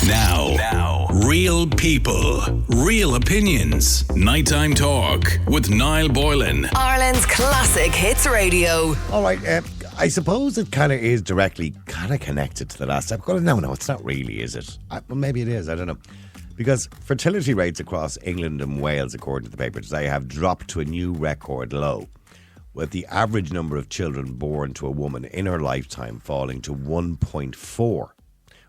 Now, real people, real opinions. Nighttime talk with Niall Boylan. Ireland's classic hits radio. All right, I suppose it kind of is directly kind of connected to the last step. Well, no, it's not really, is it? Well, maybe it is, I don't know. Because fertility rates across England and Wales, according to the paper today, have dropped to a new record low, with the average number of children born to a woman in her lifetime falling to 1.4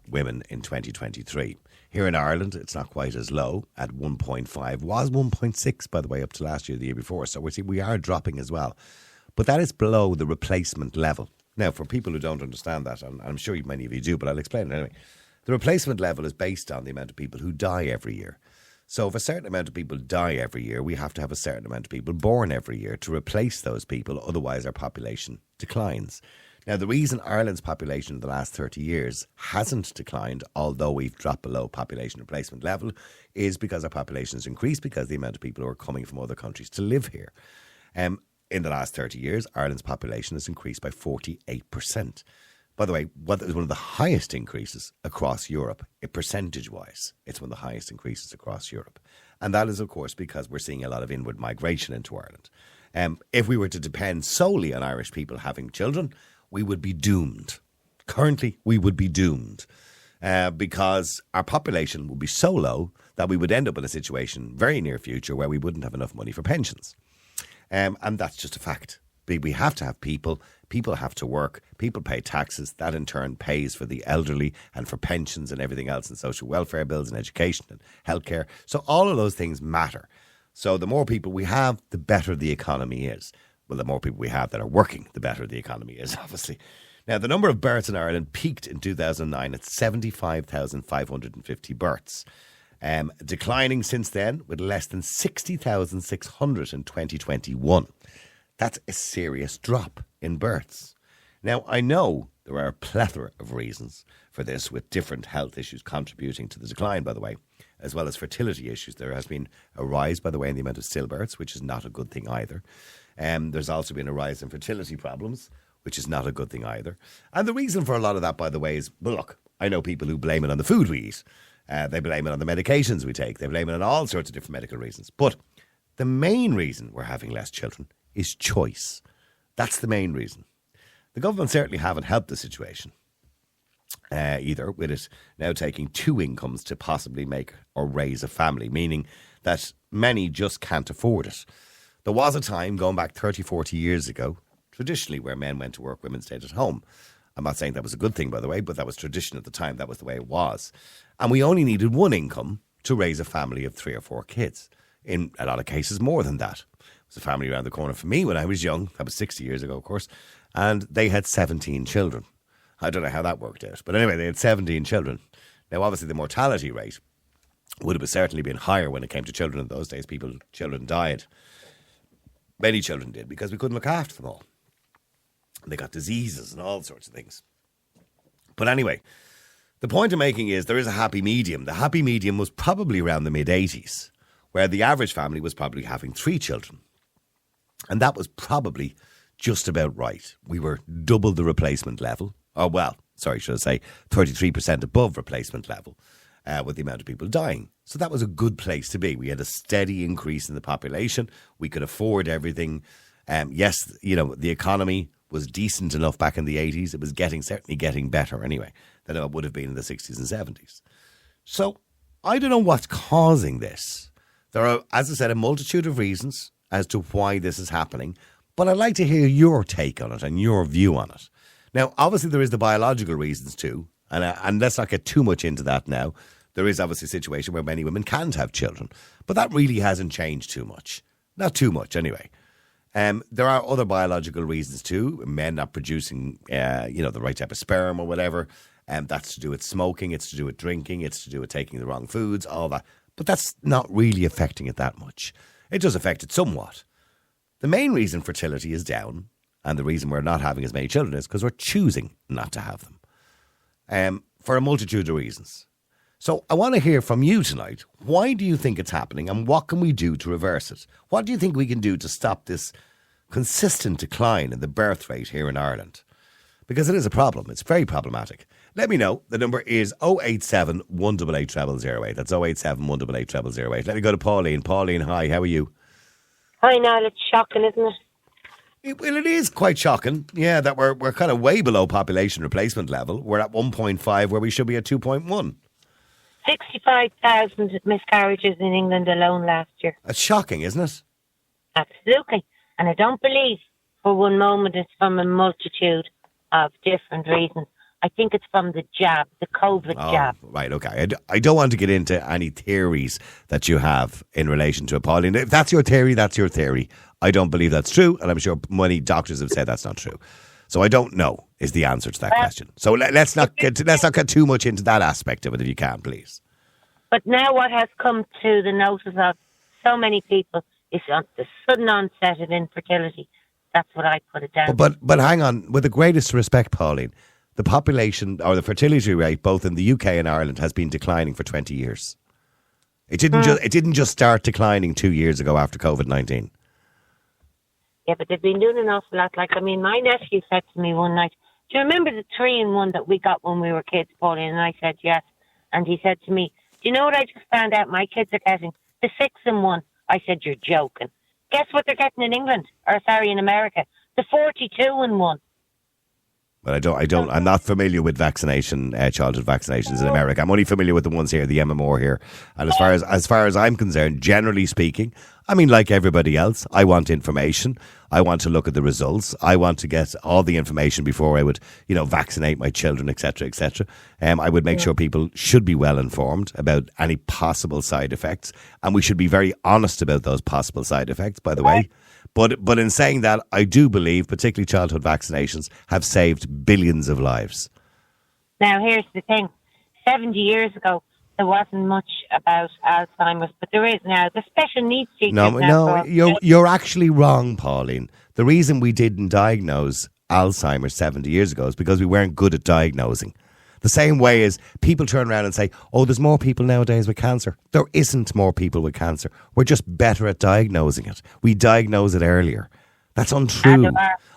women in 2023. Here in Ireland, it's not quite as low at 1.5. Was 1.6, by the way, up to last year, the year before. So we are dropping as well. But that is below the replacement level. Now, for people who don't understand that, and I'm sure many of you do, but I'll explain it anyway. The replacement level is based on the amount of people who die every year. So if a certain amount of people die every year, we have to have a certain amount of people born every year to replace those people. Otherwise, our population declines. Now, the reason Ireland's population in the last 30 years hasn't declined, although we've dropped below population replacement level, is because our population has increased because the amount of people who are coming from other countries to live here. In the last 30 years, Ireland's population has increased by 48%. By the way, what is one of the highest increases across Europe, percentage-wise. It's one of the highest increases across Europe. And that is, of course, because we're seeing a lot of inward migration into Ireland. If we were to depend solely on Irish people having children, we would be doomed. Currently, we would be doomed because our population would be so low that we would end up in a situation very near future where we wouldn't have enough money for pensions. And that's just a fact. We have to have people have to work, people pay taxes, that in turn pays for the elderly and for pensions and everything else and social welfare bills and education and healthcare. So all of those things matter. So the more people we have, the better the economy is. Well, the more people we have that are working, the better the economy is, obviously. Now, the number of births in Ireland peaked in 2009 at 75,550 births. Declining since then with less than 60,600 in 2021. That's a serious drop in births. Now, I know there are a plethora of reasons for this, with different health issues contributing to the decline, by the way, as well as fertility issues. There has been a rise, by the way, in the amount of stillbirths, which is not a good thing either. There's also been a rise in fertility problems, which is not a good thing either. And the reason for a lot of that, by the way, is, well, look, I know people who blame it on the food we eat. They blame it on the medications we take. They blame it on all sorts of different medical reasons. But the main reason we're having less children is choice. That's the main reason. The government certainly haven't helped the situation either, with it now taking two incomes to possibly make or raise a family, meaning that many just can't afford it. There was a time, going back 30, 40 years ago, traditionally where men went to work, women stayed at home. I'm not saying that was a good thing, by the way, but that was tradition at the time. That was the way it was. And we only needed one income to raise a family of 3 or 4 kids. In a lot of cases, more than that. It was a family around the corner for me when I was young. That was 60 years ago, of course. And they had 17 children. I don't know how that worked out. But anyway, they had 17 children. Now, obviously, the mortality rate would have certainly been higher when it came to children in those days. Children died. Many children did because we couldn't look after them all. They got diseases and all sorts of things. But anyway, the point I'm making is there is a happy medium. The happy medium was probably around the mid-80s, where the average family was probably having 3 children. And that was probably just about right. We were double the replacement level. Oh, well, sorry, should I say 33% above replacement level with the amount of people dying. So that was a good place to be. We had a steady increase in the population. We could afford everything. Yes, the economy was decent enough back in the 80s. It was certainly getting better anyway than it would have been in the 60s and 70s. So I don't know what's causing this. There are, as I said, a multitude of reasons as to why this is happening, but I'd like to hear your take on it and your view on it. Now, obviously, there is the biological reasons too, and let's not get too much into that now. There is obviously a situation where many women can't have children, but that really hasn't changed too much. Not too much, anyway. There are other biological reasons too. Men not producing, the right type of sperm or whatever. That's to do with smoking. It's to do with drinking. It's to do with taking the wrong foods, all that. But that's not really affecting it that much. It does affect it somewhat. The main reason fertility is down, and the reason we're not having as many children, is because we're choosing not to have them. For a multitude of reasons. So I want to hear from you tonight. Why do you think it's happening, and what can we do to reverse it? What do you think we can do to stop this consistent decline in the birth rate here in Ireland? Because it is a problem. It's very problematic. let me know. The number is 087 188 0008. That's 087 188 0008. Let me go to Pauline. Pauline, hi, how are you? Hi, Niall. It's shocking, isn't it? Well, it is quite shocking, yeah, that we're kind of way below population replacement level. We're at 1.5 where we should be at 2.1. 65,000 miscarriages in England alone last year. That's shocking, isn't it? Absolutely. And I don't believe for one moment it's from a multitude of different reasons. I think it's from the jab, the COVID jab. Right, okay. I don't want to get into any theories that you have in relation to it, Pauline. If that's your theory, that's your theory. I don't believe that's true, and I'm sure many doctors have said that's not true. So I don't know is the answer to that question. So let's not get too much into that aspect of it, if you can, please. But now what has come to the notice of so many people is the sudden onset of infertility. That's what I put it down. But hang on, with the greatest respect, Pauline, the population or the fertility rate, both in the UK and Ireland, has been declining for 20 years. It didn't just start declining 2 years ago after COVID-19. Yeah, but they've been doing an awful lot. Like, I mean, my nephew said to me one night, do you remember the 3-in-1 that we got when we were kids, Pauline? And I said, yes. And he said to me, do you know what I just found out my kids are getting? The 6-in-1. I said, you're joking. Guess what they're getting in England? Or, sorry, in America? The 42-in-1. But I'm not familiar with childhood vaccinations in America. I'm only familiar with the ones here, the MMR here. And as far as I'm concerned, generally speaking, I mean, like everybody else, I want information. I want to look at the results. I want to get all the information before I would, vaccinate my children, etc., etc. I would make sure people should be well informed about any possible side effects, and we should be very honest about those possible side effects, by the way. But in saying that, I do believe, particularly childhood vaccinations, have saved billions of lives. Now, here's the thing. 70 years ago, there wasn't much about Alzheimer's, but there is now. The special needs teachers No, you're actually wrong, Pauline. The reason we didn't diagnose Alzheimer's 70 years ago is because we weren't good at diagnosing. The same way as people turn around and say, oh, there's more people nowadays with cancer. There isn't more people with cancer. We're just better at diagnosing it. We diagnose it earlier. That's untrue.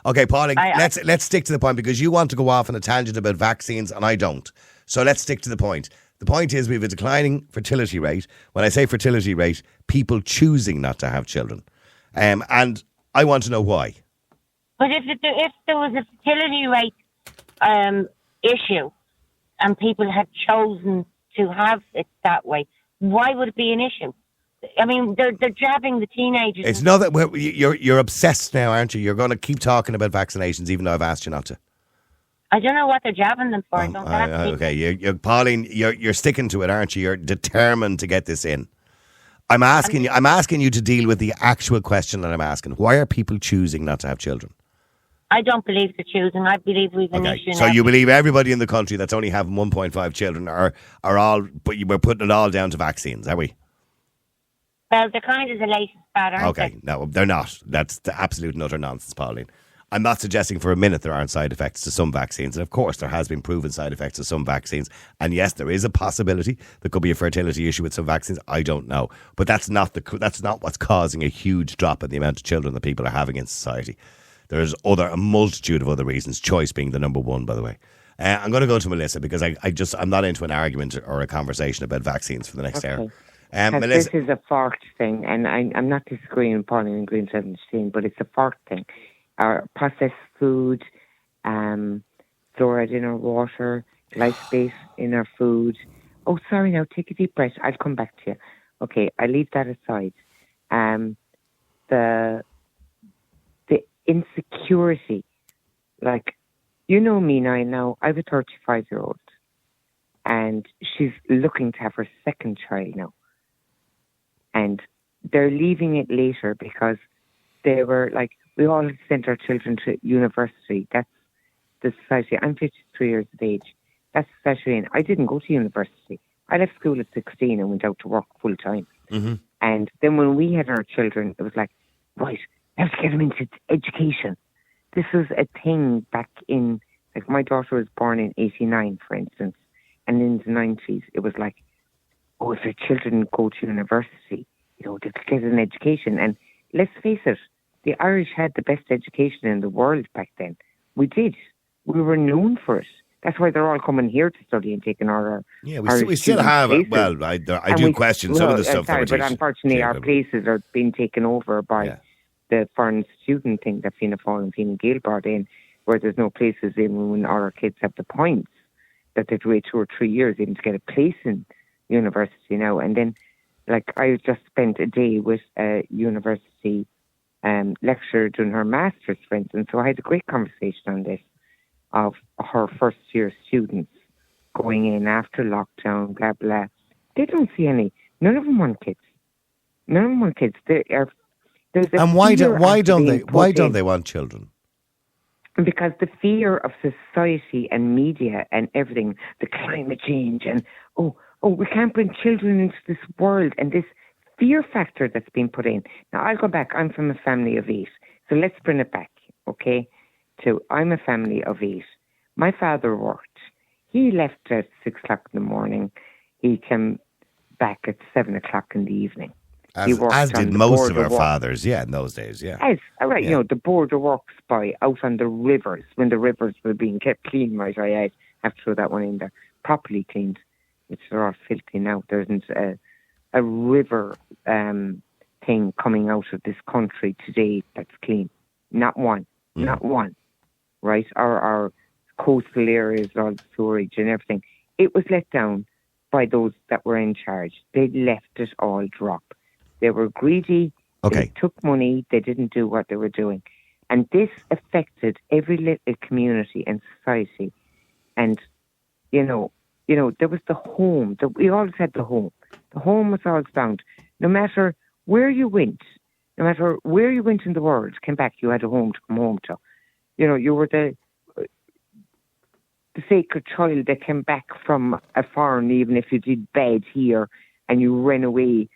Okay, Pauline, let's stick to the point, because you want to go off on a tangent about vaccines and I don't. So let's stick to the point. The point is we have a declining fertility rate. When I say fertility rate, people choosing not to have children. And I want to know why. But if there was a fertility rate issue and people had chosen to have it that way, why would it be an issue? I mean, they're jabbing the teenagers. It's not that you're obsessed now, aren't you? You're going to keep talking about vaccinations, even though I've asked you not to. I don't know what they're jabbing them for. Okay, Pauline, you're sticking to it, aren't you? You're determined to get this in. I'm asking you to deal with the actual question that I'm asking. Why are people choosing not to have children? I don't believe they're choosing. I believe we've an issue. So you believe everybody in the country that's only having 1.5 children are all, but we're putting it all down to vaccines, are we? Well, they're kind of the latest fad, aren't they? Okay, no, they're not. That's the absolute and utter nonsense, Pauline. I'm not suggesting for a minute there aren't side effects to some vaccines. And of course, there has been proven side effects to some vaccines. And yes, there is a possibility there could be a fertility issue with some vaccines. I don't know. But that's not what's causing a huge drop in the amount of children that people are having in society. There's a multitude of other reasons, choice being the number one, by the way. I'm going to go to Melissa, because I'm not into an argument or a conversation about vaccines for the next hour. Melissa, this is a fart thing, and I'm not disagreeing with Pauline in Green 17, but it's a fart thing. Our processed food, fluoride in our water, glyphosate in our food. Oh, sorry, now take a deep breath. I'll come back to you. Okay, I leave that aside. The insecurity, like, you know me now. I have a 35-year-old, and she's looking to have her second child now. And they're leaving it later because they were like, we all sent our children to university. That's the society. I'm 53 years of age. That's the society. And I didn't go to university. I left school at 16 and went out to work full time. Mm-hmm. And then when we had our children, it was like, right, let's get them into education. This was a thing back in, like, my daughter was born in 89, for instance. And in the 90s, it was like, oh, if your children go to university, they get an education. And let's face it, the Irish had the best education in the world back then. We did. We were known for it. That's why they're all coming here to study and taking our Yeah, our we still students' have. places. Well, I And do we- question some of the well, stuff sorry, that we're but teaching. unfortunately, our Jacob. places are being taken over by Yeah. the foreign student thing that Fianna Fáil and Fine Gael brought in, where there's no places in when our kids have the points that they'd wait 2 or 3 years even to get a place in university now. And then, like, I just spent a day with a university lecturer doing her master's, for instance, so I had a great conversation on this of her first year students going in after lockdown, blah, blah. They don't see any, none of them want kids. None of them want kids. They are, there's a And why fear don't after they? being Why put don't in. they want children? Because the fear of society and media and everything, the climate change and, we can't bring children into this world, and this fear factor that's been put in. Now, I'll go back. I'm from a family of 8. So let's bring it back, okay? I'm a family of 8. My father worked. He left at 6 o'clock in the morning. He came back at 7 o'clock in the evening. He worked As on did the most of border our works. fathers, in those days, yeah. Yes, all right. Yeah. You know, the border works by out on the rivers, when the rivers were being kept clean, right? I have to throw that one in there. Properly cleaned, which are all filthy now. There isn't a river thing coming out of this country today that's clean. Not one. Not one. Right? Our coastal areas, all the sewerage and everything. It was let down by those that were in charge. They left it all drop. They were greedy. Okay. They took money. They didn't do what they were doing. And this affected every little community and society. And, you know, there was the home. We always had the home. The home was always found. No matter where you went, no matter where you went in the world, came back, you had a home to come home to. You know, you were the sacred child that came back from a foreign, even if you did bad here and you ran away,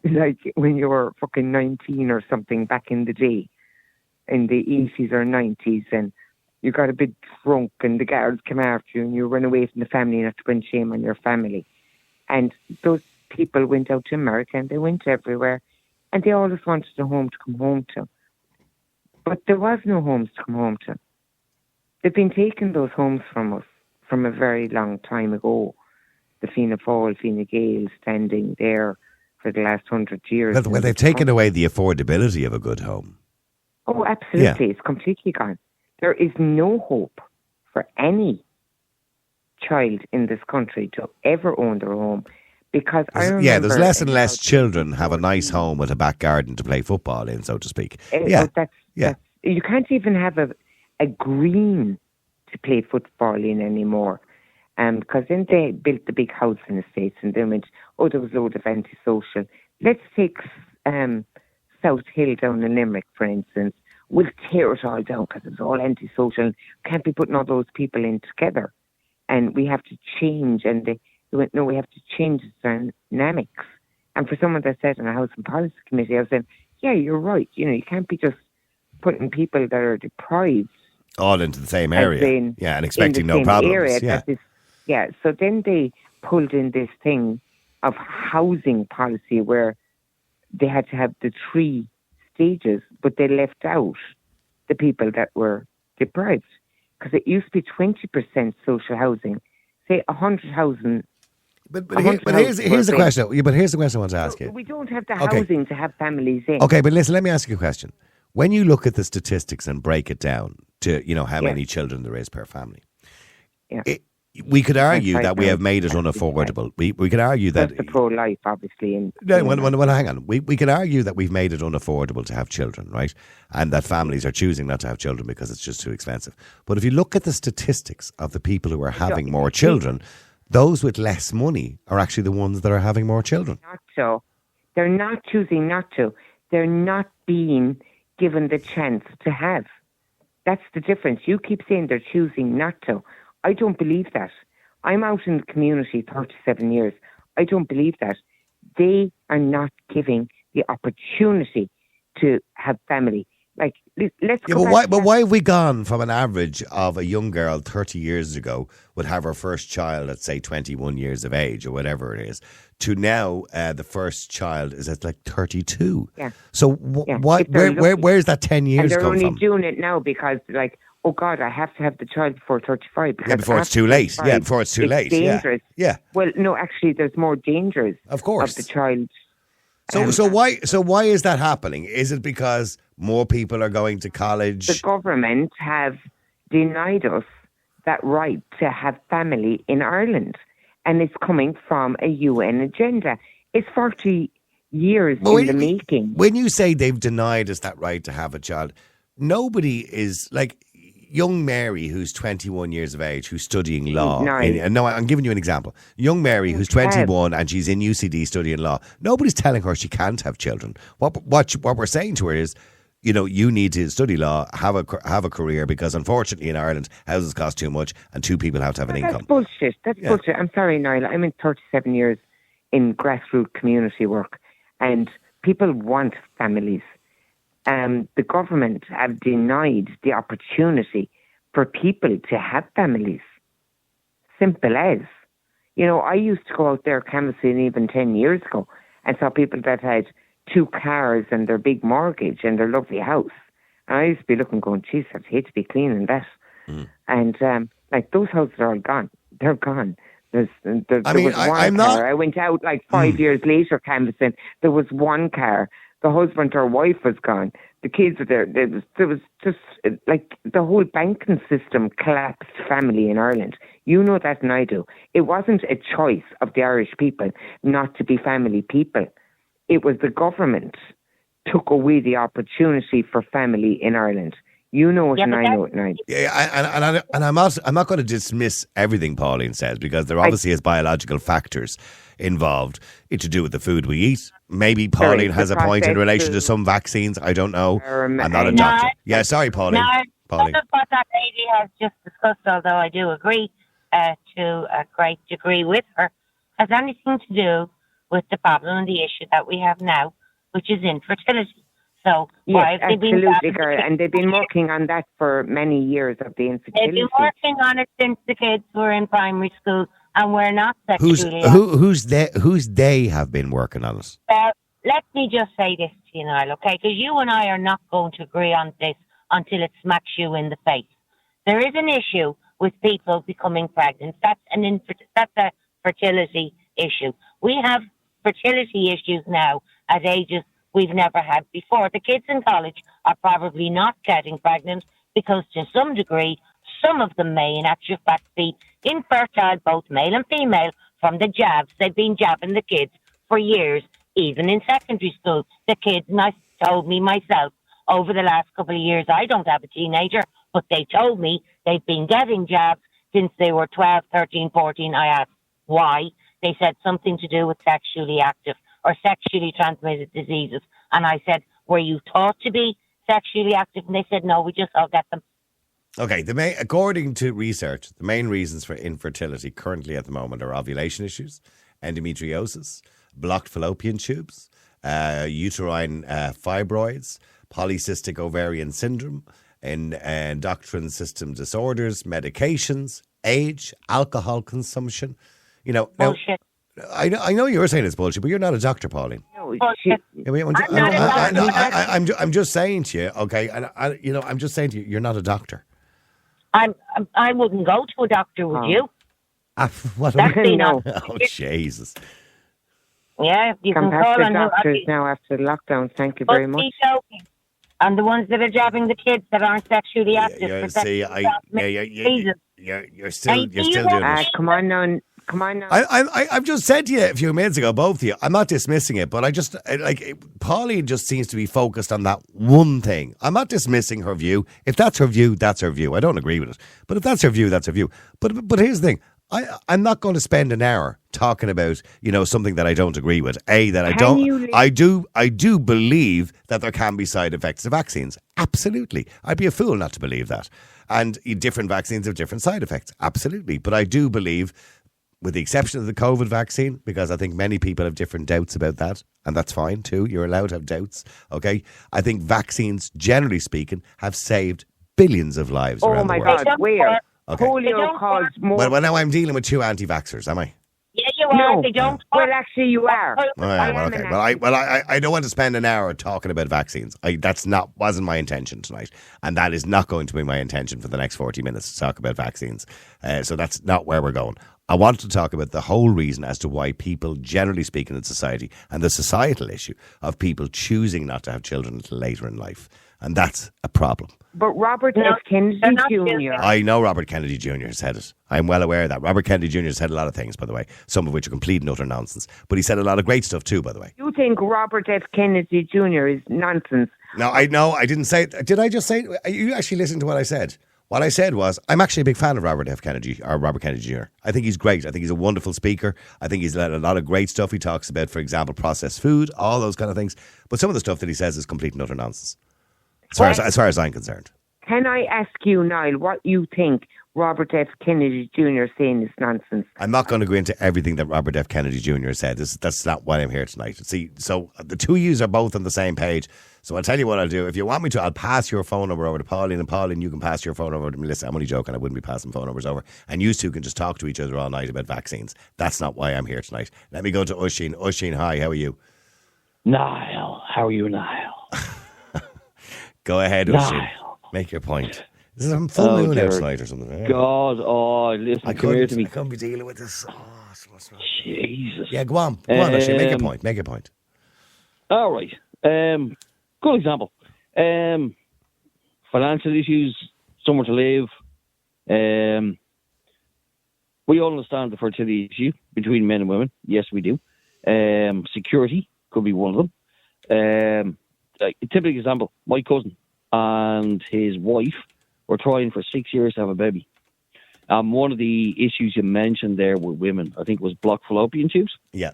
like when you were fucking 19 or something back in the day, in the 80s or 90s, and you got a bit drunk and the guards came after you and you ran away from the family and had to bring shame on your family. And those people went out to America and they went everywhere and they always wanted a home to come home to. But there was no homes to come home to. They've been taking those homes from us from a very long time ago. The Fianna Fáil, Fine Gael standing there for the last 100 years. Well, they've taken away the affordability of a good home. Oh, absolutely. It's completely gone. There is no hope for any child in this country to ever own their home because I remember... there's less and less children have a nice home with a back garden to play football in, so to speak. That's, you can't even have a green to play football in anymore. Because then they built the big housing estates and then went, there was a load of antisocial. Let's take South Hill down in Limerick, for instance. We'll tear it all down because it's all antisocial. Can't be putting all those people in together. And we have to change. And they went, no, we have to change the dynamics. And for someone that said on a Housing Policy Committee, I was saying, yeah, you're right. You know, you can't be just putting people that are deprived all into the same area. And expecting no problems. So then they pulled in this thing of housing policy where they had to have the 3 stages, but they left out the people that were deprived. Because it used to be 20% social housing, say 100,000. But here's the question. But here's the question I want to ask you. We don't have the housing to have families in. Okay, but listen, let me ask you a question. When you look at the statistics and break it down to, how many children there is per family, we could argue that we have made it unaffordable. We could argue that... That's the pro-life, obviously. Hang on. We could argue that we've made it unaffordable to have children, right? And that families are choosing not to have children because it's just too expensive. But if you look at the statistics of the people who are having more children, those with less money are actually the ones that are having more children. Not so. They're not choosing not to. They're not being given the chance to have. That's the difference. You keep saying they're choosing not to. I don't believe that. I'm out in the community 37 years. I don't believe that. They are not giving the opportunity to have family. Like, let's go back. But why have we gone from an average of a young girl 30 years ago would have her first child at, say, 21 years of age or whatever it is, to now the first child is at like 32? Yeah. So where's that 10 years come from? And they're only doing it now because, like, oh God, I have to have the child before 35. Because before it's after too late. 35, Yeah, before it's too late. Dangerous. Yeah. Well, no, actually, there's more dangers Of course. of the child. So why is that happening? Is it because more people are going to college? The government have denied us that right to have family in Ireland, and it's coming from a UN agenda. It's 40 years in the making. When you say they've denied us that right to have a child, nobody is like young Mary, who's 21 years of age, who's studying law. No, I'm giving you an example. Young Mary, who's 21 and she's in UCD studying law. Nobody's telling her she can't have children. What we're saying to her is, you need to study law, have a career, because unfortunately in Ireland houses cost too much and two people have to have an income. That's bullshit. Bullshit. I'm sorry, Niall. I'm in 37 years in grassroots community work, and people want families. The government have denied the opportunity for people to have families. Simple as. I used to go out there canvassing even 10 years ago and saw people that had 2 cars and their big mortgage and their lovely house. And I used to be looking going, geez, I'd hate to be cleaning that. And those houses are all gone. They're gone. There was one car. I went out 5 years later canvassing. There was one car. The husband or wife was gone. The kids were there. There was just the whole banking system collapsed family in Ireland. You know that and I do. It wasn't a choice of the Irish people not to be family people. It was the government took away the opportunity for family in Ireland. You know it and I know it now. Yeah, and I'm not going to dismiss everything Pauline says, because there obviously is biological factors involved. It's to do with the food we eat. Maybe Pauline has a point in relation to some vaccines. I don't know. I'm not a doctor. Yeah, sorry, Pauline. None of what that lady has just discussed, although I do agree to a great degree with her, has anything to do with the problem and the issue that we have now, which is infertility. So why have they been girl, and they've been working on that for many years of the infertility. They've been working on it since the kids were in primary school, and we're not sexually. Who's they have been working on it? Let me just say this to you, Niall, okay? Because you and I are not going to agree on this until it smacks you in the face. There is an issue with people becoming pregnant. That's a fertility issue. We have fertility issues now at ages we've never had before. The kids in college are probably not getting pregnant because, to some degree, some of them may in actual fact be infertile, both male and female, from the jabs. They've been jabbing the kids for years, even in secondary school. The kids, and I told me myself, over the last couple of years, I don't have a teenager, but they told me they've been getting jabs since they were 12, 13, 14. I asked why. They said something to do with sexually active or sexually transmitted diseases. And I said, were you taught to be sexually active? And they said, no, we just all get them. Okay, according to research, the main reasons for infertility currently at the moment are ovulation issues, endometriosis, blocked fallopian tubes, uterine fibroids, polycystic ovarian syndrome, and endocrine system disorders, medications, age, alcohol consumption. Bullshit. I know you were saying it's bullshit, but you're not a doctor, Pauline. No, I'm just saying to you, okay, and I'm just saying to you, you're not a doctor. I wouldn't go to a doctor, would you? What? No. Oh, Jesus. Yeah, you can call to on doctors now after the lockdown. Thank you very much. And the ones that are jabbing the kids that aren't sexually active. You're still doing it. Come on now. I've just said to you a few minutes ago, both of you, I'm not dismissing it, but Pauline just seems to be focused on that one thing. I'm not dismissing her view. If that's her view, that's her view. I don't agree with it. But if that's her view, that's her view. But here's the thing. I'm not going to spend an hour talking about, something that I don't agree with. I do believe that there can be side effects to vaccines. Absolutely. I'd be a fool not to believe that. And different vaccines have different side effects. Absolutely. But I do believe, with the exception of the COVID vaccine, because I think many people have different doubts about that, and that's fine too. You're allowed to have doubts, okay? I think vaccines, generally speaking, have saved billions of lives around the world. Oh my God, where? Okay. Polio caused more. Well, now I'm dealing with two anti-vaxxers, am I? Yeah, you are. They don't. Well, actually, you are. Well, okay. I don't want to spend an hour talking about vaccines. Wasn't my intention tonight, and that is not going to be my intention for the next 40 minutes to talk about vaccines. So that's not where we're going. I want to talk about the whole reason as to why people, generally speaking, in society, and the societal issue of people choosing not to have children until later in life, and that's a problem. But Robert F. Kennedy Jr. I know Robert Kennedy Jr. has said it. I'm well aware of that. Robert Kennedy Jr. has said a lot of things, by the way, some of which are complete and utter nonsense. But he said a lot of great stuff too, by the way. You think Robert F. Kennedy Jr. is nonsense? No, I know. I didn't say it. Did I just say it? You actually listened to what I said. What I said was, I'm actually a big fan of Robert Kennedy Jr. I think he's great. I think he's a wonderful speaker. I think he's had a lot of great stuff. He talks about, for example, processed food, all those kind of things. But some of the stuff that he says is complete and utter nonsense, as far as I'm concerned. Can I ask you, Niall, what you think Robert F. Kennedy Jr. saying is nonsense? I'm not going to go into everything that Robert F. Kennedy Jr. said. That's not why I'm here tonight. See, so the two of you are both on the same page. So I'll tell you what I'll do. If you want me to, I'll pass your phone number over to Pauline, and Pauline, you can pass your phone over to Melissa. I'm only joking. I wouldn't be passing phone numbers over. And you two can just talk to each other all night about vaccines. That's not why I'm here tonight. Let me go to Oisín. Oisín, hi, how are you? Niall, how are you, Niall? Go ahead, Oisín. Make your point. This is a full moon out tonight or something. God, listen, come here to me. I can't be dealing with this. Jesus. Yeah, go on, Oisín, make your point. All right. Good example. Financial issues, somewhere to live. We all understand the fertility issue between men and women. Yes, we do. Security could be one of them. A typical example, my cousin and his wife were trying for 6 years to have a baby. One of the issues you mentioned there with women, I think, was blocked fallopian tubes. Yeah.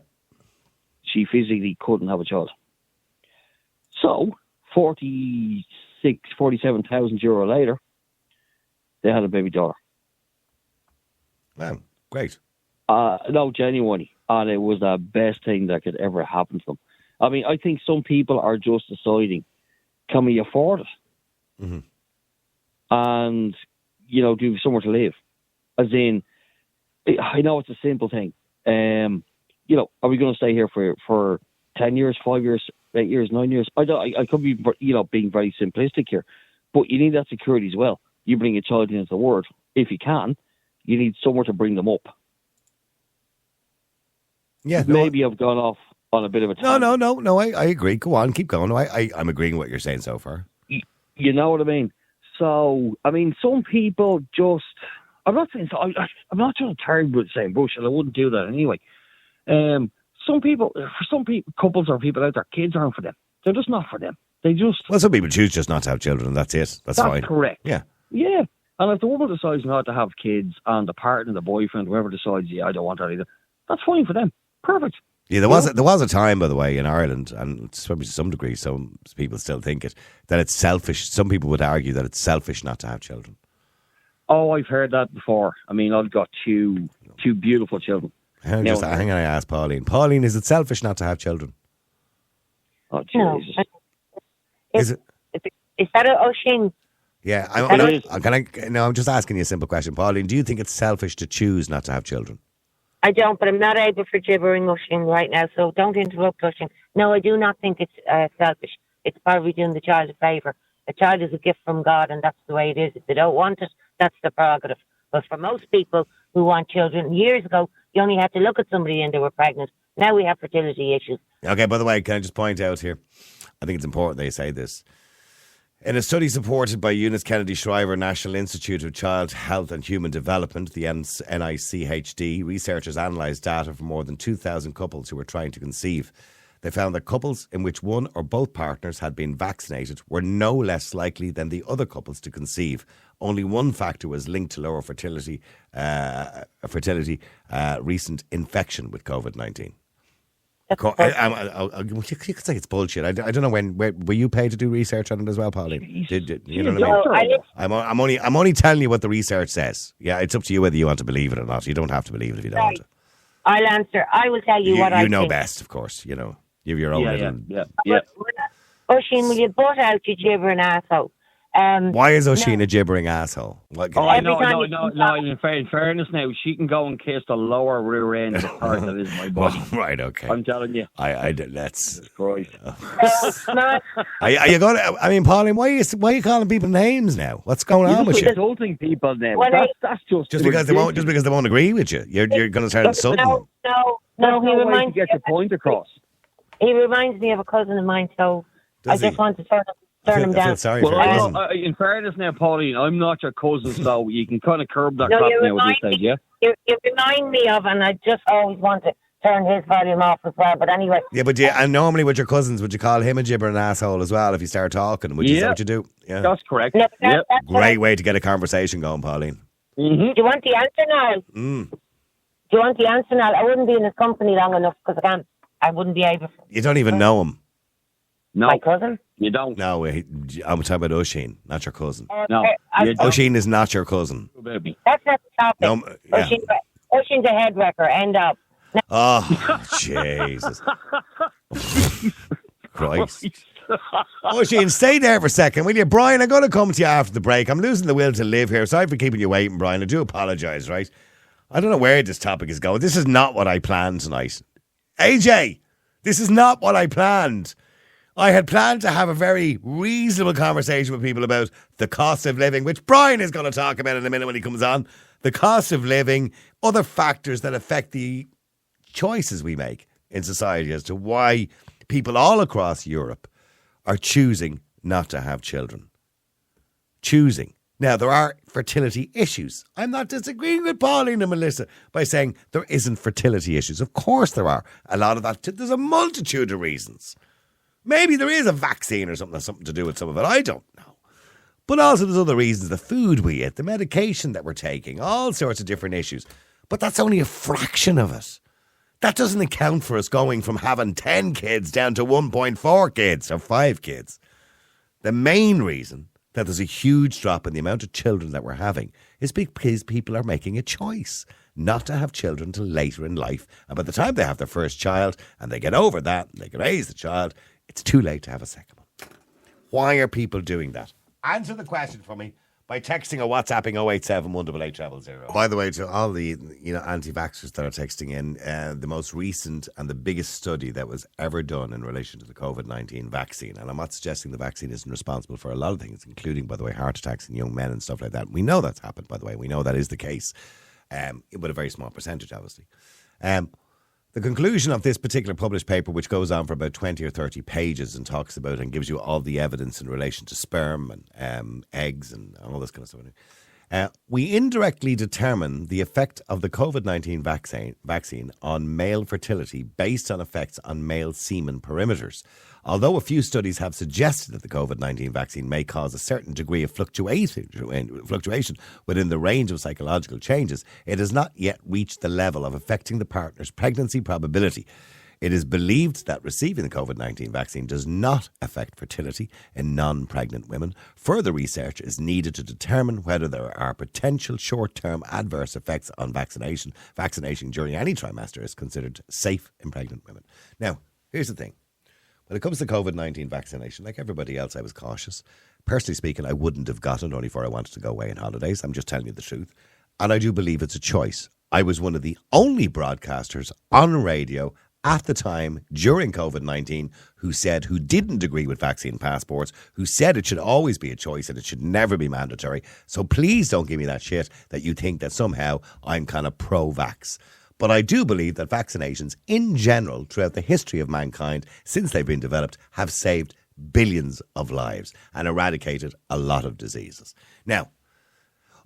She physically couldn't have a child. So, 47,000 euro later, they had a baby daughter. Wow, great. No, genuinely. And it was the best thing that could ever happen to them. I mean, I think some people are just deciding, can we afford it? Mm-hmm. And, do somewhere to live. As in, I know it's a simple thing. Are we going to stay here for 10 years, 5 years, 8 years, 9 years? I could be, being very simplistic here. But you need that security as well. You bring a child into the world. If you can, you need somewhere to bring them up. Yeah. Maybe I've gone off on a bit of a tangent. No, I agree. Go on, keep going. I'm agreeing with what you're saying so far. You know what I mean? So, I mean, some people just... I'm not saying... I'm not trying to target with saying bullshit. I wouldn't do that anyway. Some people, couples or people out there, kids aren't for them. They're just not for them. Well, some people choose just not to have children, and that's it. That's fine. That's correct. Yeah. Yeah. And if the woman decides not to have kids and the partner, the boyfriend, whoever decides, I don't want that either, that's fine for them. Perfect. Yeah, there was a time, by the way, in Ireland, and to some degree, some people still think it, that it's selfish. Some people would argue that it's selfish not to have children. Oh, I've heard that before. I mean, I've got two beautiful children. Hang on, I ask Pauline. Pauline, is it selfish not to have children? Oh, Jesus. Is it? Is that a Oisín? Yeah, I'm just asking you a simple question. Pauline, do you think it's selfish to choose not to have children? I don't, but I'm not able for gibbering Oisín right now, so don't interrupt Oisín. No, I do not think it's selfish. It's probably doing the child a favour. A child is a gift from God, and that's the way it is. If they don't want it, that's their prerogative. But for most people who want children, years ago, you only had to look at somebody and they were pregnant. Now we have fertility issues. Okay, by the way, can I just point out here, I think it's important they say this. In a study supported by Eunice Kennedy Shriver National Institute of Child Health and Human Development, the NICHD, researchers analysed data from more than 2,000 couples who were trying to conceive. They found that couples in which one or both partners had been vaccinated were no less likely than the other couples to conceive. Only one factor was linked to lower fertility, recent infection with COVID-19. You could say it's bullshit. I don't know were you paid to do research on it as well, Pauline? Did you know what I mean? I'm only telling you what the research says. Yeah, it's up to you whether you want to believe it or not. You don't have to believe it if you don't want to. I'll answer. I will tell you what I think. You know best, of course. You have your own Yeah. Oisín, will you butt out, you gibbering arsehole? Why is Oisin a gibbering asshole? What, Oh, Every no, time no, you no, come no. back- In fairness now, she can go and kiss the lower rear end of the part that is my body. right, okay. I'm telling you. Let's. Christ. Not- Are you going to? I mean, Pauline, why are you calling people names now? What's going on You're with just you? insulting people now. When That's just Just because they won't agree with you, you're going to start insulting them. no, That's he no way to reminds get your point across. He reminds me of a cousin of mine, so Does I just he? want to turn him I down. feel sorry Well, for your cousin. in fairness now, Pauline, I'm not your cousin, so you can kind of curb that No, crap you now at remind this stage, me. yeah? You remind me of, and I just always want to turn his volume off as well. But anyway, Yeah, but and normally with your cousins, would you call him a gibbering asshole as well if you start talking? Would you? Is that what you do? Yeah. That's correct. no, but Yeah. that's what Great way to get a conversation going, Pauline. Mm-hmm. Do you want the answer now? Mm. Do you want the answer now? I wouldn't be in his company long enough because I wouldn't be able. You don't even know him. No, My cousin. you don't. No, I'm talking about Oisin, not your cousin. No, you don't. Oisin is not your cousin. Baby. That's not the topic. No, yeah. Ocean's a head wrecker. End up. Oh, Jesus. Christ. Oisin, stay there for a second, will you? Brian, I'm going to come to you after the break. I'm losing the will to live here. Sorry for keeping you waiting, Brian. I do apologise, right? I don't know where this topic is going. This is not what I planned tonight. AJ, this is not what I planned. I had planned to have a very reasonable conversation with people about the cost of living, which Brian is going to talk about in a minute when he comes on. The cost of living, other factors that affect the choices we make in society as to why people all across Europe are choosing not to have children. Choosing. Now, there are fertility issues. I'm not disagreeing with Pauline and Melissa by saying there isn't fertility issues. Of course there are. A lot of that, there's a multitude of reasons. Maybe there is a vaccine or something that's something to do with some of it. I don't know. But also there's other reasons. The food we eat, the medication that we're taking, all sorts of different issues. But that's only a fraction of it. That doesn't account for us going from having 10 kids down to 1.4 kids or 5 kids. The main reason that there's a huge drop in the amount of children that we're having is because people are making a choice not to have children till later in life. And by the time they have their first child and they get over that and they can raise the child, it's too late to have a second one. Why are people doing that? Answer the question for me by texting or WhatsApping 087 188 000. By the way, to all the anti-vaxxers that are texting in, the most recent and the biggest study that was ever done in relation to the COVID-19 vaccine, and I'm not suggesting the vaccine isn't responsible for a lot of things, including, by the way, heart attacks in young men and stuff like that. We know that's happened, by the way. We know that is the case, but a very small percentage, obviously. The conclusion of this particular published paper, which goes on for about 20 or 30 pages and talks about and gives you all the evidence in relation to sperm and eggs and all this kind of stuff. We indirectly determine the effect of the COVID-19 vaccine on male fertility based on effects on male semen perimeters. Although a few studies have suggested that the COVID-19 vaccine may cause a certain degree of fluctuation within the range of psychological changes, it has not yet reached the level of affecting the partner's pregnancy probability. It is believed that receiving the COVID-19 vaccine does not affect fertility in non-pregnant women. Further research is needed to determine whether there are potential short-term adverse effects on vaccination. Vaccination during any trimester is considered safe in pregnant women. Now, here's the thing. When it comes to COVID-19 vaccination, like everybody else, I was cautious. Personally speaking, I wouldn't have gotten it only for I wanted to go away on holidays. I'm just telling you the truth. And I do believe it's a choice. I was one of the only broadcasters on radio at the time during COVID-19 who didn't agree with vaccine passports, who said it should always be a choice and it should never be mandatory. So please don't give me that shit that you think that somehow I'm kind of pro-vax. But I do believe that vaccinations in general throughout the history of mankind since they've been developed have saved billions of lives and eradicated a lot of diseases. Now,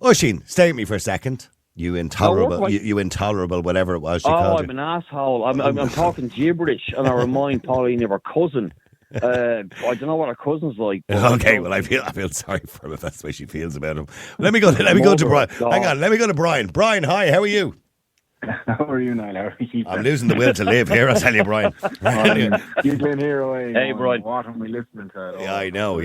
Oisin, stay with me for a second. You intolerable, you intolerable, whatever it was you called you. I'm an asshole. I'm talking gibberish, and I remind Pauline of her cousin. I don't know what her cousin's like. Okay, well, I feel sorry for him if that's the way she feels about him. Let me go to Brian. Hang on, let me go to Brian. Brian, hi, how are you? How are you, Niall? How are you? I'm losing the will to live here, I'll tell you, Brian. You've been here away. Hey, Brian. What am we listening to? Yeah, I know.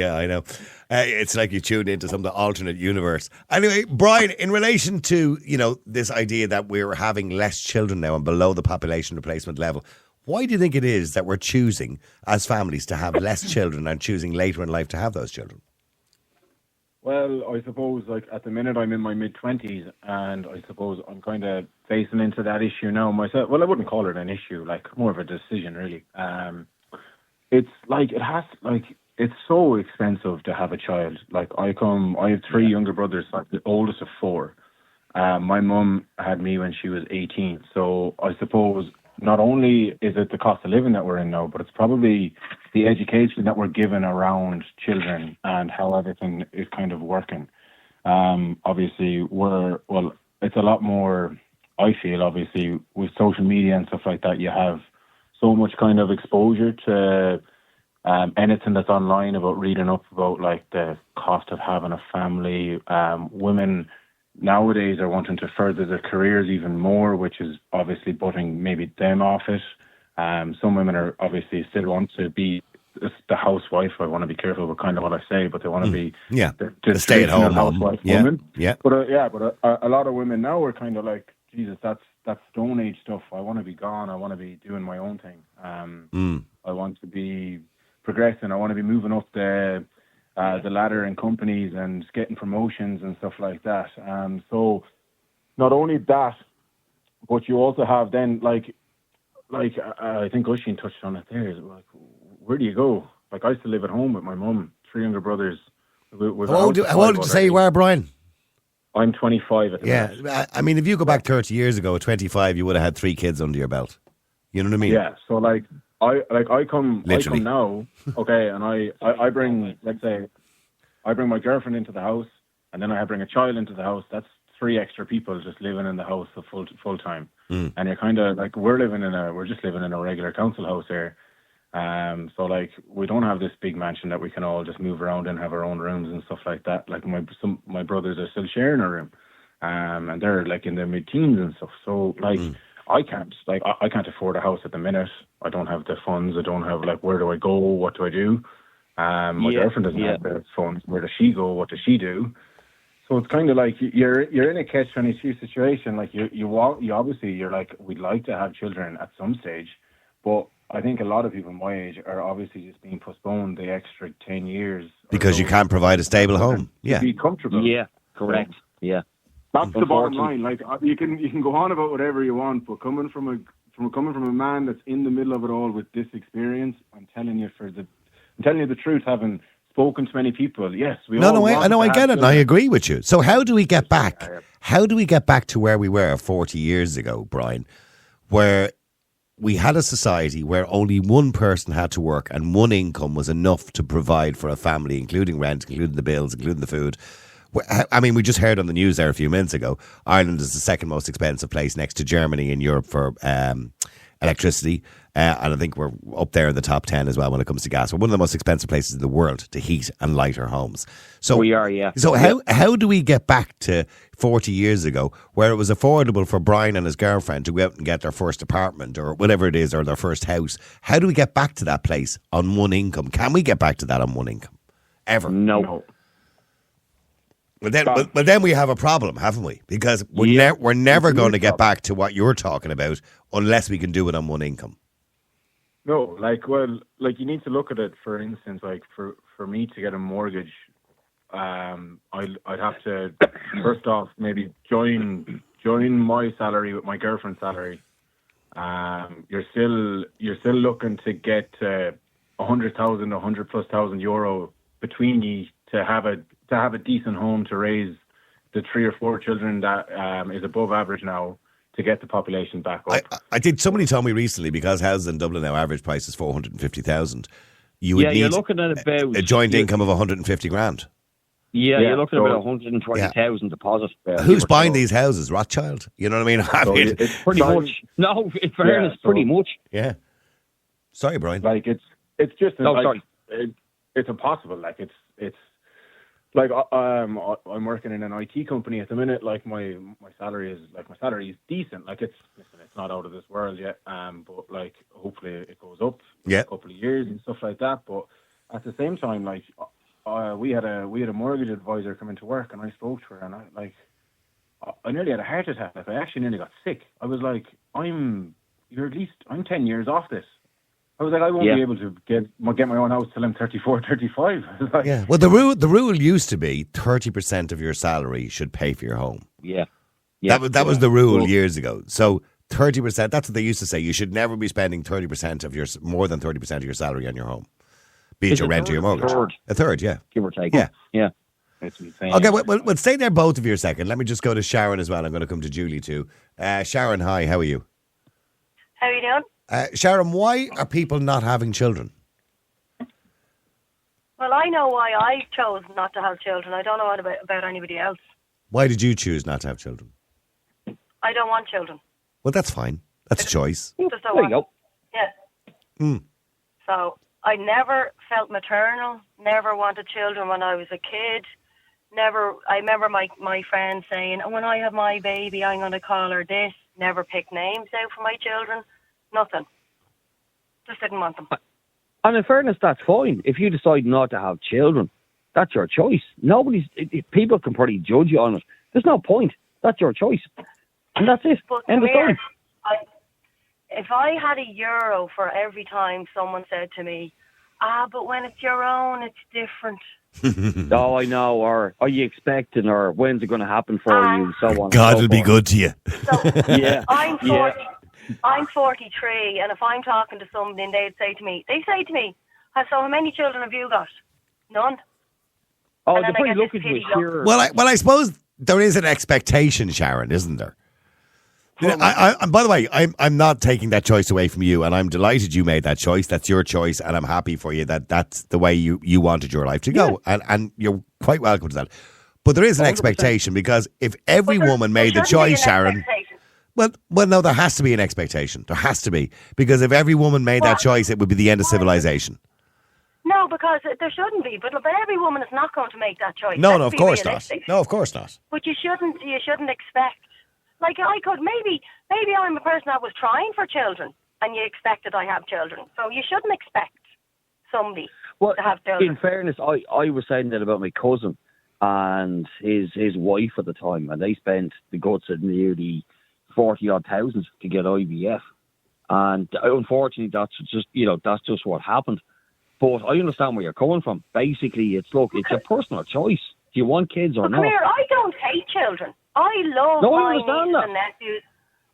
It's like you tuned into some alternate universe. Anyway, Brian, in relation to, this idea that we're having less children now and below the population replacement level, why do you think it is that we're choosing as families to have less children and choosing later in life to have those children? Well, I suppose like at the minute I'm in my mid-20s, and I suppose I'm kind of facing into that issue now myself. Well, I wouldn't call it an issue, like more of a decision really. It's like it's so expensive to have a child. Like I have three younger brothers, like the oldest of four. My mum had me when she was 18, so I suppose not only is it the cost of living that we're in now, but it's probably the education that we're given around children and how everything is kind of working. Obviously, it's a lot more, I feel, obviously, with social media and stuff like that, you have so much kind of exposure to anything that's online about reading up about like the cost of having a family. Women nowadays are wanting to further their careers even more, which is obviously putting maybe them off it. Some women are obviously still want to be the housewife. I want to be careful with kind of what I say, but they want to be the stay-at-home housewife woman. Yeah. But a lot of women now are kind of like, Jesus, that's Stone Age stuff. I want to be gone. I want to be doing my own thing. I want to be progressing. I want to be moving up the ladder in companies and getting promotions and stuff like that. So not only that, but you also have then like I think Oisin touched on it there. Is like, where do you go? Like I used to live at home with my mum, three younger brothers. How old did you say you were, Brian? I'm 25 at the minute. I mean, if you go back 30 years ago, at 25, you would have had 3 kids under your belt. You know what I mean? Yeah. So I come now, okay, and I bring, let's say, I bring my girlfriend into the house, and then I bring a child into the house. That's 3 extra people just living in the house full time. And you're kind of like, we're just living in a regular council house here. So like we don't have this big mansion that we can all just move around and have our own rooms and stuff like that. Like my brothers are still sharing a room, and they're like in their mid-teens and stuff. So like I can't afford a house at the minute. I don't have the funds. I don't have like, where do I go? What do I do? My girlfriend doesn't have the funds. Where does she go? What does she do? So it's kind of like you're in a catch-22 situation. Like you obviously you're like, we'd like to have children at some stage, but I think a lot of people my age are obviously just being postponed the extra 10 years. Because you can't provide a stable home. To be comfortable. Yeah, correct. Yeah. That's the bottom line. Like you can go on about whatever you want, but coming from a man that's in the middle of it all with this experience, I'm telling you the truth, having spoken to many people. Yes, I get it, and I agree with you. So how do we get back? How do we get back to where we were 40 years ago, Brian, where we had a society where only one person had to work and one income was enough to provide for a family, including rent, including the bills, including the food? I mean, we just heard on the news there a few minutes ago, Ireland is the second most expensive place next to Germany in Europe for electricity. And I think we're up there in the top 10 as well when it comes to gas. We're one of the most expensive places in the world to heat and light our homes. So we are, yeah. So how do we get back to 40 years ago where it was affordable for Brian and his girlfriend to go out and get their first apartment or whatever it is, or their first house? How do we get back to that place on one income? Can we get back to that on one income? Ever? No. But then we have a problem, haven't we? Because we're never going to get back to what you're talking about unless we can do it on one income. No, you need to look at it, for instance, like for me to get a mortgage, I'd have to first off maybe join my salary with my girlfriend's salary. You're still looking to get 100,000, 100,000+ euro between you to have a decent home to raise the 3 or 4 children that is above average now, to get the population back up. I did. Somebody told me recently, because houses in Dublin now average price is 450,000. You would need you're looking at about a joint income of 150 grand. Yeah, you're looking at about 120,000 deposit. Who's buying these houses? Rothschild? You know what I mean? It's pretty much. No, in fairness, pretty much. Yeah. Sorry, Brian. Like it's just sorry. It's impossible. Like it's. Like I'm working in an IT company at the minute. Like my salary is decent. Like it's not out of this world yet. But like hopefully it goes up in a couple of years and stuff like that. But at the same time, like we had a mortgage advisor come into work, and I spoke to her, and I nearly had a heart attack. Like I actually nearly got sick. I was like, I'm 10 years off this. I was like, I won't be able to get my own house till I'm 34, 35. I was like, Yeah. Well, the rule used to be 30% of your salary should pay for your home. Yeah. That was the rule years ago. So 30%, that's what they used to say. You should never be spending 30% of more than 30% of your salary on your home. Be it your rent or your mortgage. A third, yeah. give or take. Yeah. Yeah. That's insane. Okay, well, stay there both of you a second. Let me just go to Sharon as well. I'm going to come to Julie too. Sharon, hi, how are you? How are you doing? Sharon, why are people not having children? Well, I know why I chose not to have children. I don't know what about anybody else. Why did you choose not to have children? I don't want children. Well, that's fine. That's a choice. Just don't There you want. go. Yeah. So I never felt maternal. Never wanted children when I was a kid. Never. I remember my friends saying, "Oh, when I have my baby, I'm going to call her this." Never picked names out for my children. Nothing. Just didn't want them. And in fairness, that's fine. If you decide not to have children, that's your choice. People can probably judge you on it. There's no point. That's your choice. And that's it. But End of story. if I had €1 for every time someone said to me, but when it's your own, it's different. Oh, I know. Or are you expecting? Or when's it going to happen for you? So on. God so will be forth. good to you. So Yeah. I'm 40. I'm 43, and if I'm talking to somebody and they say to me, so how many children have you got? None. Oh, And they're then I probably get looking this to pity hear. Well, I suppose there is an expectation, Sharon, isn't there? And by the way, I'm not taking that choice away from you, and I'm delighted you made that choice. That's your choice, and I'm happy for you that that's the way you wanted your life to go, and you're quite welcome to that. But there is an 100%. expectation, because if every But there- woman made there the shouldn't be choice, an Sharon. expectation. Well, no, there has to be an expectation. There has to be, because if every woman made that choice, it would be the end of civilization. No, because there shouldn't be. But every woman is not going to make that choice. No, Let's of be course not. realistic. No, of course not. But you shouldn't expect. Like I could maybe I'm a person that was trying for children, and you expected I have children. So you shouldn't expect somebody to have children. In fairness, I was saying that about my cousin and his wife at the time, and they spent the guts of nearly 40-odd thousand to get IVF, and unfortunately, that's just what happened. But I understand where you're coming from. Basically, it's a personal choice. Do you want kids or But not? come here, I don't hate children. I love No, I my understand nieces that. and nephews.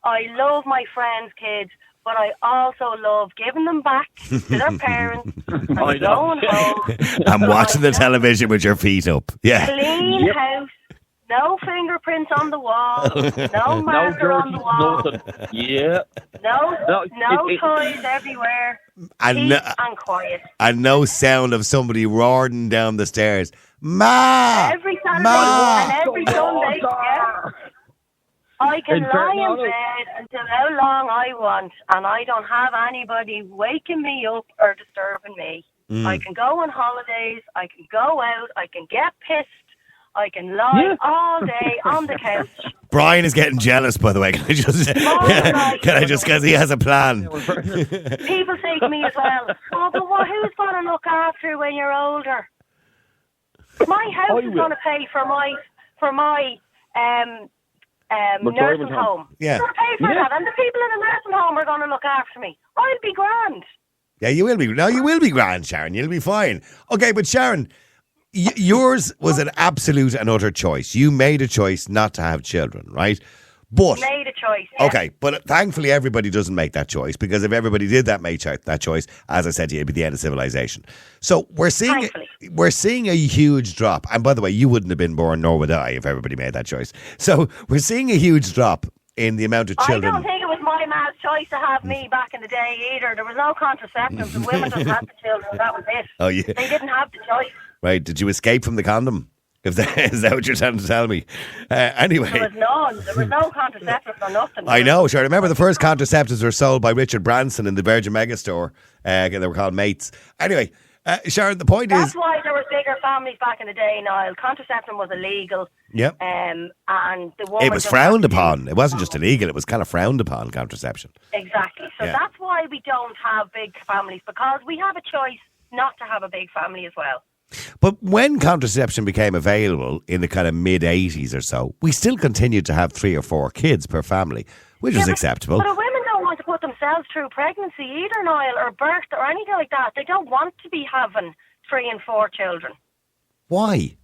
I love my friends' kids, but I also love giving them back to their parents and I know. going home. I'm watching the television with your feet up. Yeah. Clean house, no fingerprints on the wall, no No marker on the dirty wall, nothing. Yeah. no toys everywhere, And peace no, and quiet. and no sound of somebody roaring down the stairs. Ma! Every Saturday Ma! and every Sunday, yeah. I can In lie fairness- in bed until how long I want, and I don't have anybody waking me up or disturbing me. I can go on holidays, I can go out, I can get pissed, I can lie all day on the couch. Brian is getting jealous, by the way. Can I just, because he has a plan. People say to me as well, but who's going to look after you when you're older? My house is going to pay for my nursing home. Yeah. It's going to pay for that, and the people in the nursing home are going to look after me. I'll be grand. Yeah, you will be. No, you will be grand, Sharon. You'll be fine. Okay, but Sharon, yours was an absolute and utter choice. You made a choice not to have children, right? But Made a choice. Yeah. okay, but thankfully everybody doesn't make that choice, because if everybody did make that choice, as I said to you, it'd be the end of civilization. So we're seeing a huge drop. And by the way, you wouldn't have been born, nor would I, if everybody made that choice. So we're seeing a huge drop in the amount of children. I don't think it was my man's choice to have me back in the day either. There was no contraceptives. The women just had the children. That was it. Oh, yeah. They didn't have the choice. Right? Did you escape from the condom? Is that what you're trying to tell me? Anyway. There was none. There was no contraceptives or nothing. I know, sure. I remember the first contraceptives were sold by Richard Branson in the Virgin Megastore. They were called Mates. Anyway, Sharon, the point That's is... why there were bigger families back in the day, Niall. Contraception was illegal. Yep. And the woman It was just frowned had to- upon. It wasn't just illegal. It was kind of frowned upon, contraception. Exactly. So Yeah. that's why we don't have big families, because we have a choice not to have a big family as well. But when contraception became available in the kind of mid-80s or so, we still continued to have 3 or 4 kids per family, which was acceptable. But women don't want to put themselves themselves through pregnancy either, Niall, or birth or anything like that. They don't want to be having 3 and 4 children. Why?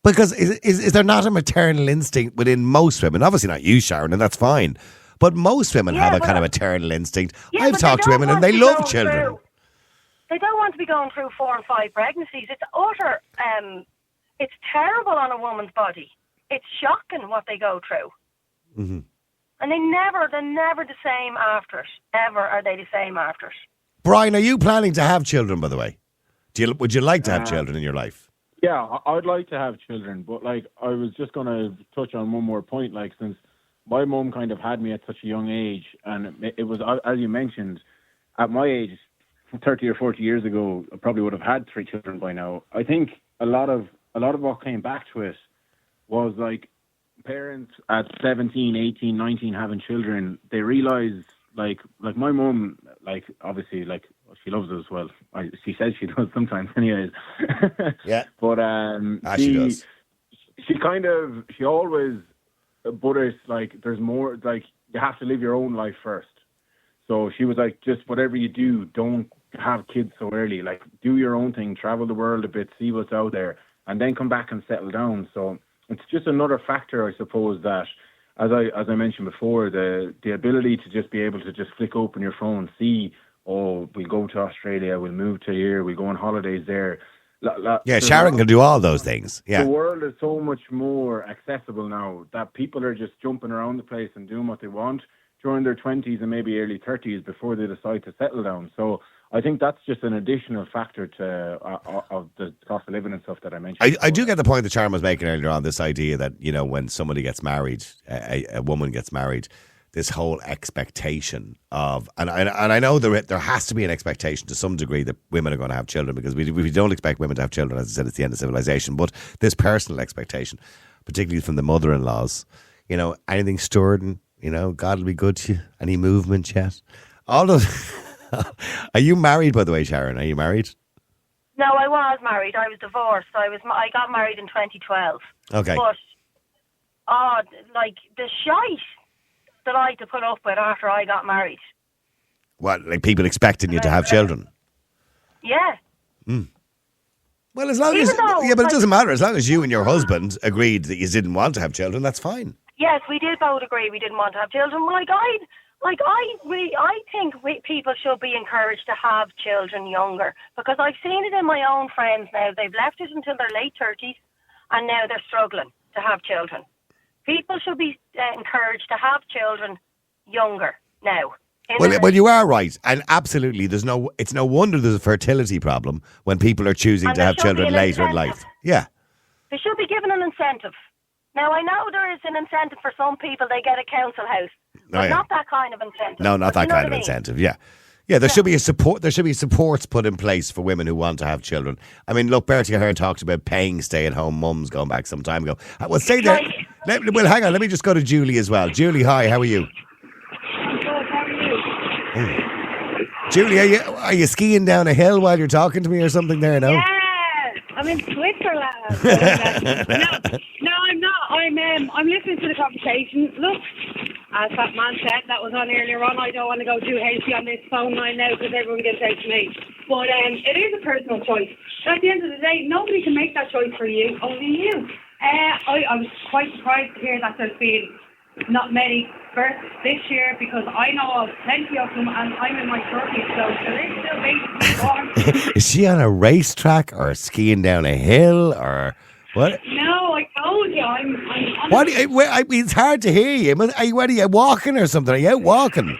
Because is there not a maternal instinct within most women? Obviously not you, Sharon, and that's fine. But most women have a kind of maternal instinct. Yeah, I've talked to women and they love children. They don't want to be going through 4 and 5 pregnancies. It's utter, it's terrible on a woman's body. It's shocking what they go through. Mm-hmm. And they're never the same after it. Ever are they the same after it. Brian, are you planning to have children, by the way? Would you like to have children in your life? Yeah, I'd like to have children, but like I was just going to touch on one more point. Like, since my mum kind of had me at such a young age, and it was, as you mentioned, at my age, 30 or 40 years ago, I probably would have had 3 children by now. I think a lot of what came back to it was like parents at 17, 18, 19 having children. They realised, like my mum, like obviously, like she loves us. Well, she says she does sometimes, anyways. Yeah. But she does. She always but it's like there's more, like you have to live your own life first. So she was like, just whatever you do, don't have kids so early. Like, do your own thing, travel the world a bit, see what's out there, and then come back and settle down. So it's just another factor, I suppose, that as I mentioned before, the ability to just be able to just flick open your phone, see, oh, we'll go to Australia, we'll move to here, we'll go on holidays there. Yeah, Sharon can do all those things. Yeah. The world is so much more accessible now that people are just jumping around the place and doing what they want during their 20s and maybe early 30s before they decide to settle down. So I think that's just an additional factor to of the cost of living and stuff that I mentioned. I do get the point that Sharon was making earlier on, this idea that, you know, when somebody gets married, a woman gets married, this whole expectation of, and I know there has to be an expectation to some degree that women are going to have children, because we don't expect women to have children, as I said, it's the end of civilization, but this personal expectation, particularly from the mother-in-laws, you know, anything stirring, you know, God will be good to you, any movement yet? All those. Are you married, by the way, Sharon? Are you married? No, I was married. I was divorced. I got married in 2012. Okay. But, like, the shite that I had to put up with after I got married. What, like people expecting you to have children? Yeah. Mm. Well, as long as... Yeah, but it doesn't matter. As long as you and your husband agreed that you didn't want to have children, that's fine. Yes, we did both agree we didn't want to have children. I think people should be encouraged to have children younger, because I've seen it in my own friends now. They've left it until their late 30s and now they're struggling to have children. People should be encouraged to have children younger now. Well, you are right, and absolutely, it's no wonder there's a fertility problem when people are choosing to have children later in life. Yeah. They should be given an incentive. Now, I know there is an incentive for some people, they get a council house, but not that kind of incentive. No, not that kind of incentive, yeah. Yeah, there should be there should be supports put in place for women who want to have children. I mean, look, Bertie Ahern talked about paying stay-at-home mums going back some time ago. Well, stay there. Well, hang on, let me just go to Julie as well. Julie, hi, how are you? I'm good, how are you? Julie, are you skiing down a hill while you're talking to me or something there now? Yeah, I'm in Switzerland. No, I'm not. I'm listening to the conversation. Look, as that man said, that was on earlier on, I don't want to go too hasty on this phone line now because everyone gets out to me. But it is a personal choice. At the end of the day, nobody can make that choice for you, only you. I was quite surprised to hear that there's been not many births this year, because I know of plenty of them and I'm in my 30s, so there is still babies born. Is she on a racetrack or skiing down a hill or what? No, I told you, I'm on what? It's hard to hear you. Are you walking or something? Are you out walking?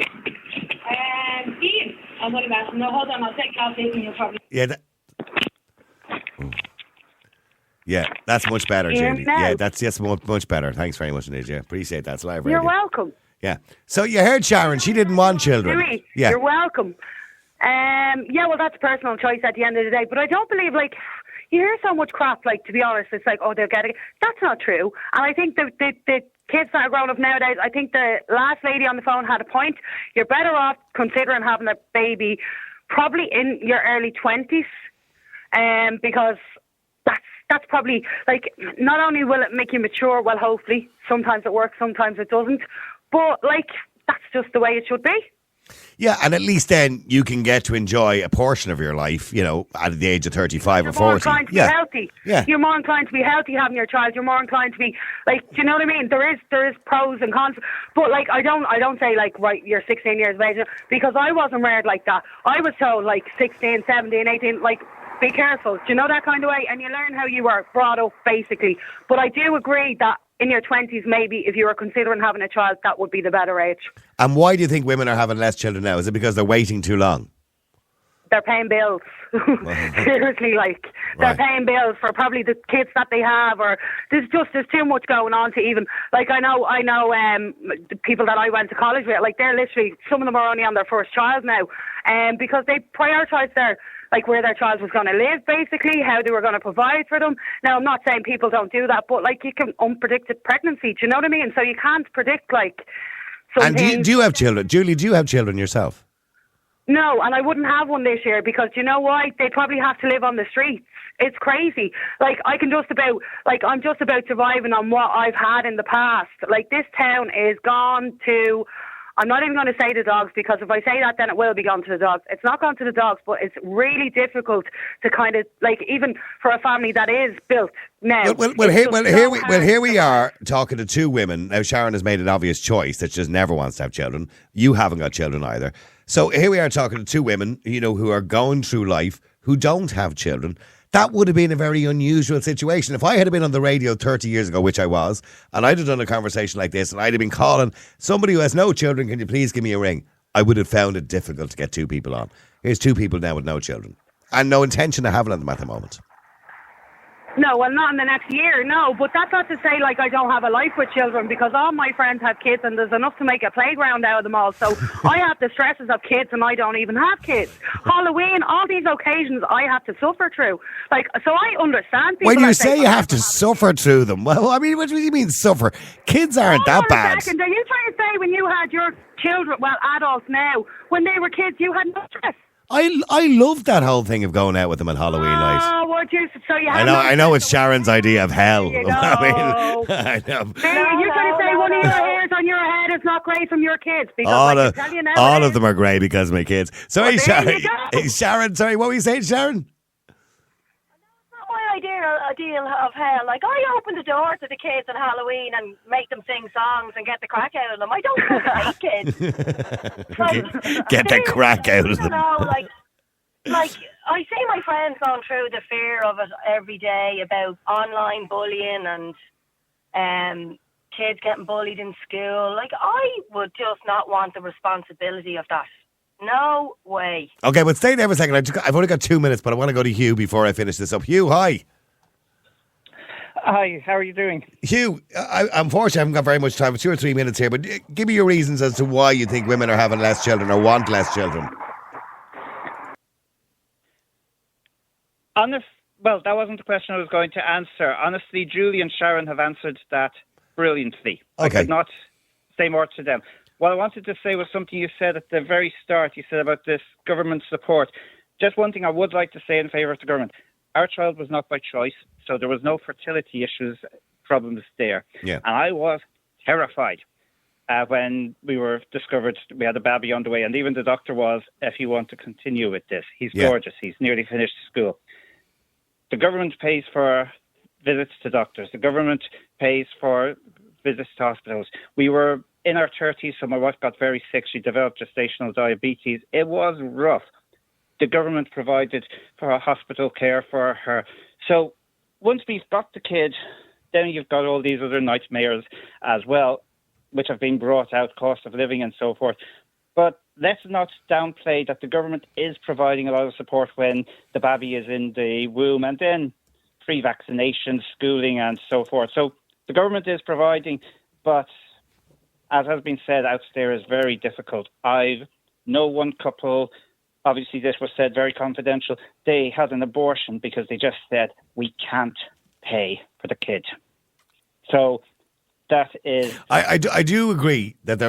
Skiing. I'm going to ask. No, hold on, I'll take off this and you'll probably... Yeah. Yeah, that's much better, Julie. Yeah, that's much better. Thanks very much, indeed. Yeah, appreciate that. It's live radio. You're welcome. Yeah. So you heard Sharon. She didn't want children. Really? Yeah. You're welcome. Yeah, well, that's personal choice at the end of the day. But I don't believe, like, you hear so much crap, like, to be honest, it's like, oh, they'll get it. That's not true. And I think the kids that are growing up nowadays, I think the last lady on the phone had a point. You're better off considering having a baby probably in your early 20s, because that's probably, like, not only will it make you mature, well, hopefully, sometimes it works, sometimes it doesn't, but, like, that's just the way it should be. Yeah, and at least then you can get to enjoy a portion of your life, at the age of 35 or 40. You're more inclined to be healthy. Yeah. You're more inclined to be healthy having your child. You're more inclined to be, like, do you know what I mean? There is pros and cons. But, like, I don't say, like, right, you're 16 years of age, because I wasn't reared like that. I was told, like, 16, 17, 18, like, be careful. Do you know that kind of way? And you learn how you were brought up, basically. But I do agree that in your 20s, maybe, if you were considering having a child, that would be the better age. And why do you think women are having less children now? Is it because they're waiting too long? They're paying bills. Seriously, like, they're paying bills for probably the kids that they have, or there's too much going on to even, like, I know the people that I went to college with, like, they're literally, some of them are only on their first child now, because they prioritise where their child was going to live, basically, how they were going to provide for them. Now, I'm not saying people don't do that, but, like, you can unpredicted pregnancy, do you know what I mean? So you can't predict, like, some And do you have children? Julie, do you have children yourself? No, and I wouldn't have one this year because, you know why? They'd probably have to live on the streets. It's crazy. Like, I'm just about surviving on what I've had in the past. Like, this town is gone to... I'm not even going to say the dogs, because if I say that, then it will be gone to the dogs. It's not gone to the dogs, but it's really difficult to kind of, like, even for a family that is built now. Here we are talking to two women. Now, Sharon has made an obvious choice that she just never wants to have children. You haven't got children either. So here we are talking to two women, who are going through life, who don't have children. That would have been a very unusual situation. If I had been on the radio 30 years ago, which I was, and I'd have done a conversation like this, and I'd have been calling somebody who has no children, can you please give me a ring? I would have found it difficult to get two people on. Here's two people now with no children and no intention of having them at the moment. No, well, not in the next year, no. But that's not to say, like, I don't have a life with children, because all my friends have kids and there's enough to make a playground out of them all. So I have the stresses of kids and I don't even have kids. Halloween, all these occasions I have to suffer through. Like, so I understand people. When you say you have to suffer through them, well, I mean, what do you mean suffer? Kids aren't that bad. Are you trying to say when you had your children, well, adults now, when they were kids, you had no stress? I love that whole thing of going out with them on Halloween night. Would you? So you I know it's Sharon's idea of hell. I know. You're trying to say one of your hairs on your head is not great from your kids, because all of them are grey because of my kids. Sorry, Sharon. Sorry, what were you saying, Sharon? My ideal of hell. Like, I open the door to the kids on Halloween and make them sing songs and get the crack out of them. I don't hate kids. Get the crack out of them. Like I see my friends going through the fear of it every day about online bullying and kids getting bullied in school. Like, I would just not want the responsibility of that. No way. Okay, but stay there for a second. I've only got 2 minutes, but I want to go to Hugh before I finish this up. Hugh, hi. Hi, how are you doing? Hugh, unfortunately, I haven't got very much time, 2 or 3 minutes here, but give me your reasons as to why you think women are having less children or want less children. Well, that wasn't the question I was going to answer. Honestly, Julie and Sharon have answered that brilliantly. Okay. I could not say more to them. What I wanted to say was something you said at the very start. You said about this government support. Just one thing I would like to say in favour of the government. Our child was not by choice, so there was no fertility problems there. Yeah. And I was terrified when we were discovered we had a baby on the way. And even the doctor was, if you want to continue with this. He's gorgeous. He's nearly finished school. The government pays for visits to doctors. The government pays for visits to hospitals. We were in our 30s, so my wife got very sick. She developed gestational diabetes. It was rough. The government provided for hospital care for her. So once we've got the kid, then you've got all these other nightmares as well, which have been brought out, cost of living and so forth. But let's not downplay that the government is providing a lot of support when the baby is in the womb, and then free vaccinations, schooling and so forth. So the government is providing, but as has been said, out there is very difficult. I know one couple, obviously this was said very confidential, they had an abortion because they just said, we can't pay for the kid. So that is... I do agree that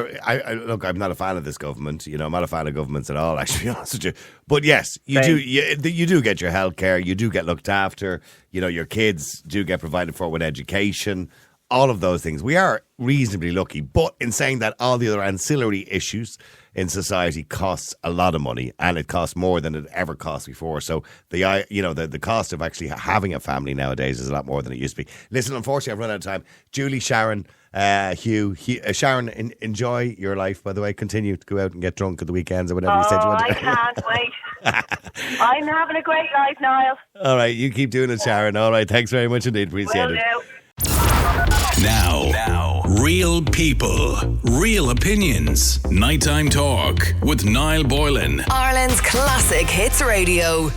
look, I'm not a fan of this government. I'm not a fan of governments at all, actually, to be honest with you. But yes, you do get your health care, you do get looked after, your kids do get provided for with education. all of those things. We are reasonably lucky, but in saying that, all the other ancillary issues in society costs a lot of money, and it costs more than it ever cost before. So the cost of actually having a family nowadays is a lot more than it used to be. Listen, unfortunately, I've run out of time. Julie, Sharon, Hugh, Sharon, enjoy your life. By the way, continue to go out and get drunk at the weekends or whatever you said you want to. I can't wait. I'm having a great life, Niall. All right, you keep doing it, Sharon. All right, thanks very much indeed. Appreciate Will it. do. Now, real people, real opinions. Nighttime Talk with Niall Boylan. Ireland's classic hits radio.